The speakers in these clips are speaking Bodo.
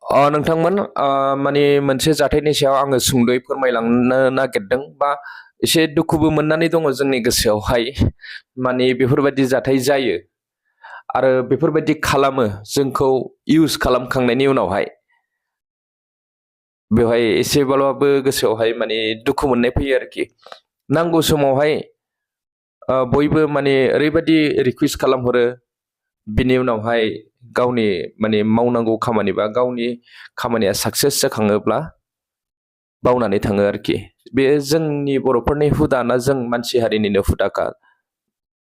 नोंथांमोन माने मोनसे जाथायनि सायाव आङो सुंद'यै फोरमायलांनो नागिरदों बा एसे दुखुबो मोननानै दङ जोंनि गोसोआवहाय माने बेफोरबायदि जाथाय जायो आरो बेफोरबायदि खालामो जोंखौ इउज खालामखांनायनि उनावहाय बेवहाय एसेब्लाबो गोसोआवहाय माने दुखु मोननाय फैयो आरोखि नांगौ समावहाय बयबो माने ओरैबायदि रिकुवेस्ट खालामहरो बिनि उनावहाय गावनि माने मावनांगौ खामानि बा गावनि खामानिया साक्सेस जाखाङोब्ला बावनानै थाङो आरोखि बे जोंनि बर'फोरनि हुदा ना जों मानसि हारिनिनो हुदाखा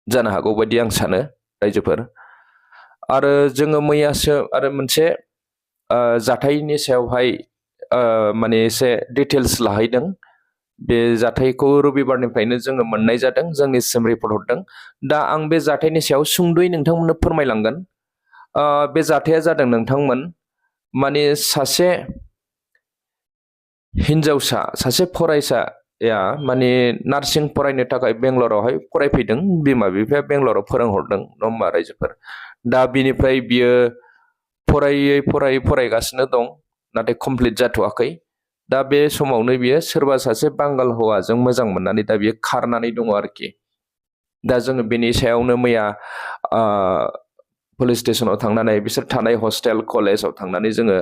जानो हागौ बायदि आं सानो रायजोफोर आरो जोङो मैयासो आरो मोनसे जाथायनि सायावहाय माने एसे डिटेल्स लाहैदों बे जाथायखौ रबिबारनिफ्रायनो जोङो मोननाय जादों जोंनिसिम रिपर्ट हरदों दा आं बे जाथायनि सायाव सुंद'यै नोंथांमोननो फोरमायलांगोन बे जाथाया जादों नोंथांमोन माने सासे हिन्जावसा सासे फरायसाया माने नार्सिं फरायनो थाखाय बेंगलरावहाय फरायफैदों बिमा बिफाया बेंगलराव फोरोंहरदों नङा होमबा रायजोफोर दा बिनिफ्राय बियो फरायगासिनो दं नाथाय कमप्लिट जाथ'वाखै दा बे समावनो बियो सोरबा सासे बांगाल हौवाजों मोजां मोननानै दा बियो खारनानै दङ आरोखि दा जोङो बेनि सायावनो मैया पुलिस स्टेसनाव थांनानै बिसोर थानाय हस्टेल कलेजाव थांनानै जोङो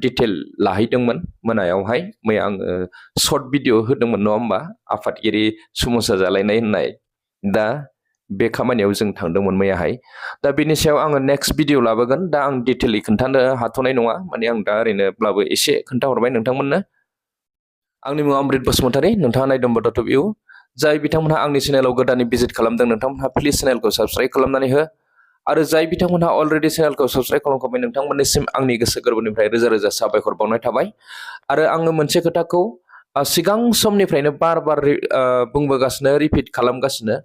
डिटेल लाहैदोंमोन मोनायावहाय मैया आङो सर्ट भिडिअ होदोंमोन नङा होमबा आफादगिरि सोमावसा जालायनाय होननाय दा बे खामानियाव जों थांदोंमोन मैयाहाय दा बेनि सायाव आङो नेक्स्ट भिडिअ लाबोगोन दा आं डिटेलि खोन्थानो हाथ'नाय नङा माने आं दा ओरैनोब्लाबो एसे खोन्थाहरबाय नोंथांमोननो आंनि मुङा अमृत बसुमतारी नोंथाङा नायदों बड' टुब इउ जाय बिथांमोनहा आंनि चेनेलाव गोदानै भिजिट खालामदों नोंथांमोनहा प्लिज चेनेलखौ साबस्क्राइब खालामनानै हो आरो जाय बिथांमोनहा अलरेडि चेनेलखौ साबस्क्राइब खालामखांबाय नोंथांमोननिसिम आंनि गोसो गोरबोनिफ्राय रोजा रोजा साबायखर बावनाय थाबाय आरो आङो मोनसे खोथाखौ सिगां समनिफ्रायनो बार बार बुंबोगासिनो रिपिट खालामगासिनो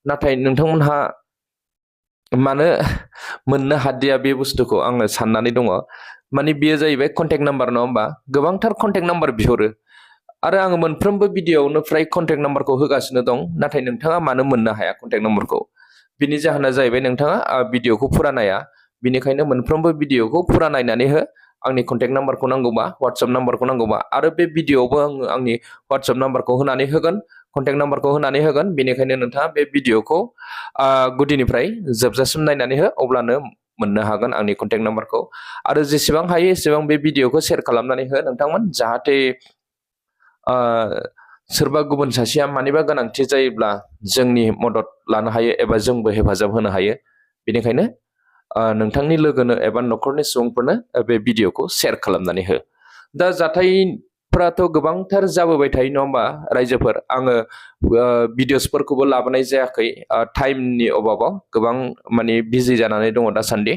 नाथाय नोंथांमोनहा मानो मोननो हादिया बे बुस्थुखौ आङो साननानै दङ माने बेयो जाहैबाय कन्टेक्ट नाम्बार नङा होमबा गोबांथार कन्टेक्ट नाम्बार बिहरो आरो आङो मोनफ्रोमबो भिडिअआवनो फ्राय कन्टेक्ट नाम्बारखौ होगासिनो दं नाथाय नोंथाङा मानो मोननो हाया कन्टेक्ट नाम्बारखौ बिनि जाहोना जाहैबाय नोंथाङा भिडिअखौ फुरा नाया बिनिखायनो मोनफ्रोमबो भिडिअखौ फुरा नायनानै हो आंनि कन्टेक्ट नाम्बारखौ नांगौबा वाट्सएप नाम्बारखौ नांगौबा आरो बे भिडिअआवबो आङो आंनि वाट्सएप नाम्बारखौ होनानै होगोन कन्टेक्ट नाम्बारखौ होनानै होगोन बेनिखायनो नोंथाङा बे भिडिअखौ गुदिनिफ्राय जोबजासिम नायनानै हो अब्लानो मोननो हागोन आंनि कन्टेक्ट नाम्बारखौ आरो जेसेबां हायो एसेबां बे भिडिअखौ शेयार खालामनानै हो नोंथांमोन जाहाथे सोरबा गुबुन सासेया मानिबा गोनांथि जायोब्ला जोंनि मदद लानो हायो एबा जोंबो हेफाजाब होनो हायो बेनिखायनो नोंथांनि लोगोनो एबा न'खरनि सुबुंफोरनो बे भिडिअखौ शेयार खालामनानै हो दा जाथायफोराथ' गोबांथार जाबोबाय थायो नङा होमबा रायजोफोर आङो भिडिअसफोरखौबो लाबोनाय जायाखै टाइमनि अभाबाव गोबां माने बिजि जानानै दङ दासान्दि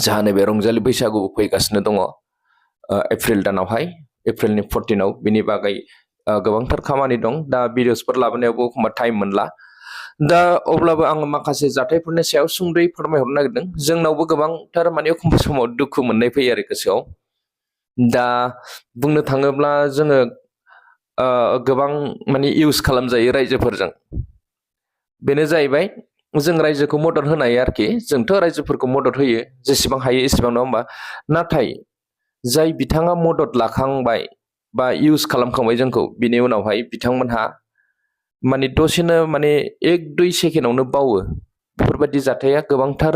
जाहा नैबे रंजालि बैसागुबो फैगासिनो दङ एप्रिल दानावहाय एप्रिलनि 14आव बिनि बागै गोबांथार खामानि दं दा भिडिअसफोर लाबोनायावबो एखमबा टाइम मोनला दा अब्लाबो आङो माखासे जाथायफोरनि सायाव सुंद'यै फोरमायहरनो नागिरदों जोंनावबो गोबांथार माने एखमबा समाव दुखु मोननाय फैयो आरो गोसोआव दा बुंनो थाङोब्ला जोङो गोबां माने इउज खालामजायो रायजोफोरजों बेनो जाहैबाय जों रायजोखौ मदद होनो हायो आरोखि जोंथ' रायजोफोरखौ मदद होयो जेसेबां हायो एसेबां नङा होमबा नाथाय जाय बिथाङा मदद लाखांबाय बा इउज खालामखांबाय जोंखौ बिनि उनावहाय बिथांमोनहा माने दसेनो माने 1-2 सेकेन्डावनो बावो बेफोरबायदि जाथाया गोबांथार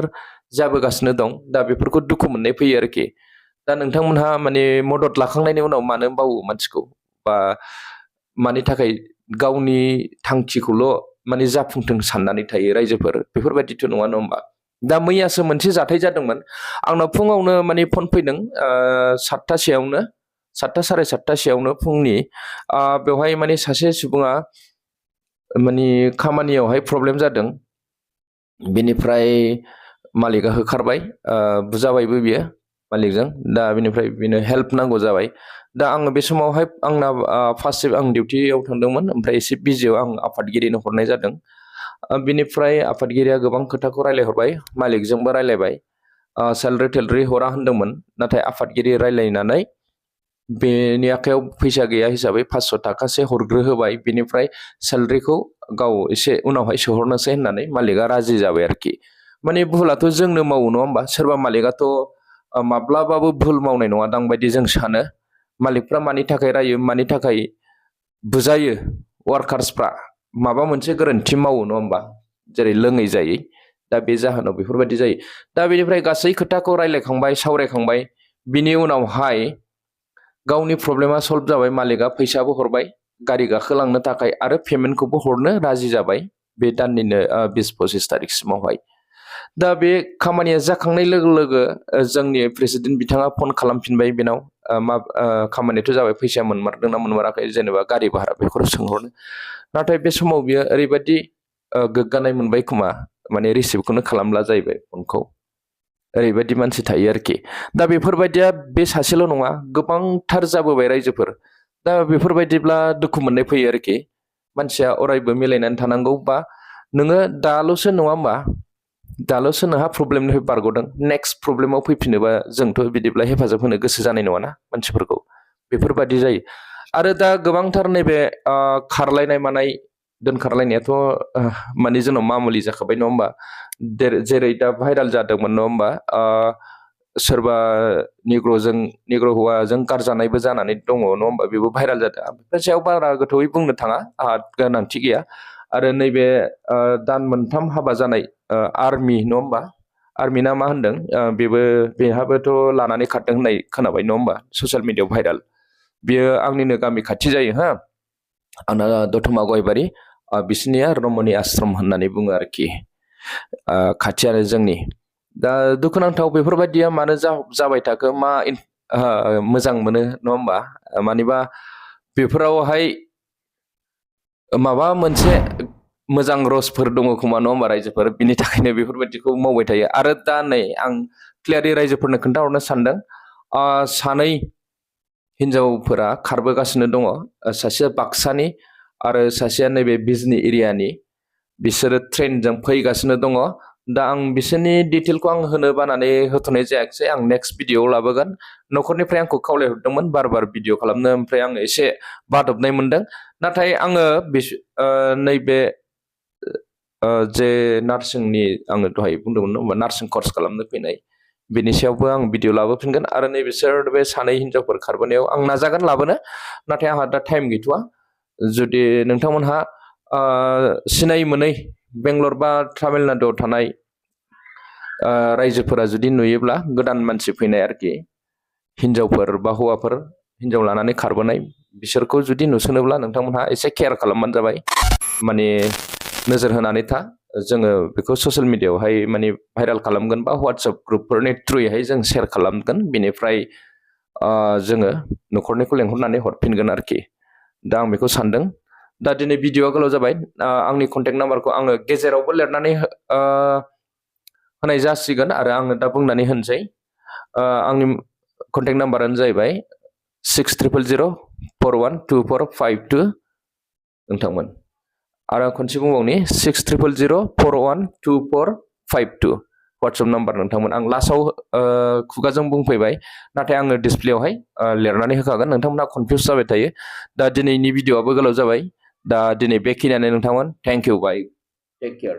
जाबोगासिनो दं दा बेफोरखौ दुखु मोननाय फैयो आरोखि दा नोंथांमोनहा माने मदद लाखांनायनि उनाव मानो बावो मानसिखौ बा मानि थाखाय गावनि थांखिखौल' माने जाफुंथों साननानै थायो रायजोफोर बेफोरबायदिथ' नङा होमबा दा मैयासो मोनसे जाथाय जादोंमोन आंनाव फुङावनो माने फन फैदों 7:00 साराय 7:00 फुंनि बेवहाय माने सासे सुबुङा माने खामानियावहाय प्रब्लेम जादों बेनिफ्राय मालिका होखारबाय बुजाबायबो बियो मालिकजों दा बेनिफ्राय बिनो हेल्प नांगौ जाबाय दा आङो बे समावहाय आंना फार्स्ट शिफ्ट आं डिउटियाव थांदोंमोन ओमफ्राय एसे बिजियाव आं आफादगिरिनो हरनाय जादों बिनिफ्राय आफादगिरिया गोबां खोथाखौ रायलायहरबाय मालिकजोंबो रायलायबाय सेलरि हरा होनदोंमोन नाथाय आफादगिरि रायलायनानै बेनि आखायाव फैसा गैया हिसाबै 500 थाखासे हरग्रो होबाय बेनिफ्राय सेलरिखौ गाव एसे उनावहाय सोहरनोसै होननानै मालिका राजि जाबाय आरोखि माने भुलाथ' जोंनो मावो नङा होमबा सोरबा मालिकाथ' माब्लाबाबो भुल मावनाय नङा दां बायदि जों सानो मालिकफ्रा मानि थाखाय रायो मानि थाखाय बुजायो वार्कार्सफ्रा माबा मोनसे गोरोन्थि मावो नङा होमबा जेरै लोङै जायै दा बे जाहोनाव बेफोरबायदि जायो दा बेनिफ्राय गासै खोथाखौ रायलायखांबाय सावरायखांबाय बिनि उनावहाय गावनि प्रब्लेमा सल्भ जाबाय मालिकआ फैसाबो हरबाय गारि गाखोलांनो थाखाय आरो पेमेन्टखौबो हरनो राजि जाबाय बे दाननिनो 20-25 तारिखसिमावहाय दा बे खामानिया जाखांनाय लोगो लोगो जोंनि प्रेसिडेन्ट बिथाङा फन खालामफिनबाय बेनाव खामानियाथ' जाबाय फैसा मोनमारदोंना मोनमाराखै जेनेबा गारि भारा बेखौ सोंहरनो नाथाय बे समाव बियो ओरैबायदि गोग्गानाय मोनबाय खोमा माने रिसिभखौनो खालामला जाहैबाय फनखौ ओरैबायदि मानसि थायो आरोखि दा बेफोरबायदिया बे सासेल' नङा गोबांथार जाबोबाय रायजोफोर दा बेफोरबायदिब्ला दुखु मोननाय फैयो आरोखि मानसिया अरायबो मिलायनानै थानांगौ बा नोङो दाल'सो नङा होमबा दाल'सो नोंहा प्रब्लेमनिफ्राय बारग'दों नेक्स्ट प्रब्लेमाव फैफिनोबा जोंथ' बिदिब्ला हेफाजाब होनो गोसो जानाय नङाना मानसिफोरखौ बेफोरबायदि जायो आरो दा गोबांथार नैबे खारलायनाय मानाय दोनखारलायनायाथ' माने जोंनाव मामुलि जाखाबाय नङा होमबा जेरै दा भाइराल जादोंमोन नङा होमबा सोरबा निग्र हौवाजों गारजानायबो जानानै दङ नङा होमबा बेबो भाइराल जादों बेनि सायाव बारा गोथौयै बुंनो थाङा आंहा गोनांथि गैया आरो नैबे दान मोनथाम हाबा जानाय आर्मि नङा होमबा आर्मि ना मा होनदों बेहाबोथ' लानानै खारदों होननाय खोनाबाय नङा होमबा ससियेल मिडियायाव भाइराल बियो आंनिनो गामि खाथि जायो हा आंना दतमा गयबारि बिसिनिया रमनि आश्रम होननानै बुङो आरोखि खाथियानो जोंनि दा दुखुनांथाव बेफोरबायदिया मानो जाबाय थाखो मा मोजां मोनो नङा होमबा मानिबा बेफोरावहाय माबा मोनसे मोजां रसफोर दङ खोमा नङा होमबा रायजोफोर बिनि थाखायनो बेफोरबायदिखौ मावबाय थायो आरो दा नै आं क्लियारलि रायजोफोरनो खोन्थाहरनो सानदों सानै हिनजावफोरा खारबोगासिनो दङ सासेया बाक्सानि आरो सासेया नैबे बिजनि एरियानि बिसोरो ट्रेनजों फैगासिनो दङ दा आं बिसोरनि डिटेलखौ आं होनो बानानै होथ'नाय जायाखिसै आं नेक्स्ट भिडिअ'आव लाबोगोन न'खरनिफ्राय आंखौ खावलायहरदोंमोन बार भिडिअ खालामनो ओमफ्राय आङो एसे बादबनाय मोनदों नाथाय आङो नैबे जे नार्सिंनि आङो दहाय बुंदोंमोन होमबा नार्सिं कर्स खालामनो फैनाय बेनि सायावबो आं भिडिअ लाबोफिनगोन आरो नैबेसोर बे सानै हिनजावफोर खारबोनायाव आं नाजागोन लाबोनो नाथाय आंहा दा टाइम गैथ'वा जुदि नोंथांमोनहा सिनाय मोनै बेंगलर बा तामिलनाडुआव थानाय रायजोफोरा जुदि नुयोब्ला गोदान मानसि फैनाय आरोखि हिनजावफोर बा हौवाफोर हिनजाव लानानै खारबोनाय बिसोरखौ जुदि नुसनोब्ला नोंथांमोनहा एसे केयार खालामबानो जाबाय माने नोजोर होनानै था जोङो बेखौ ससियेल मिडियायावहाय माने भाइराल खालामगोन बा वाट्सएप ग्रुपफोरनि थ्रुयैहाय जों शेयार खालामगोन बेनिफ्राय जोङो न'खरनिखौ लेंहरनानै हरफिनगोन आरोखि दा आं बेखौ सानदों दा दिनै भिडिअआ गोलाव जाबाय आंनि कन्टेक्ट नाम्बारखौ आङो गेजेरावबो लिरनानै होनाय जासिगोन आरो आङो दा बुंनानै होनसै आंनि कन्टेक्ट नाम्बारानो जाहैबाय 6000041245 नोंथांमोन आरो खनसे बुंबावनि 6000041245 वाट्सएप नाम्बार नोंथांमोन आं लास्टआव खुगाजों बुंफैबाय नाथाय आङो डिसप्लेयावहाय लिरनानै होखागोन नोंथांमोनहा कनफिउस जाबाय थायो दा दिनैनि भिडिअआबो गोलाव जाबाय दा दिनै बेखिनियानो नोंथांमोन thank you bye take care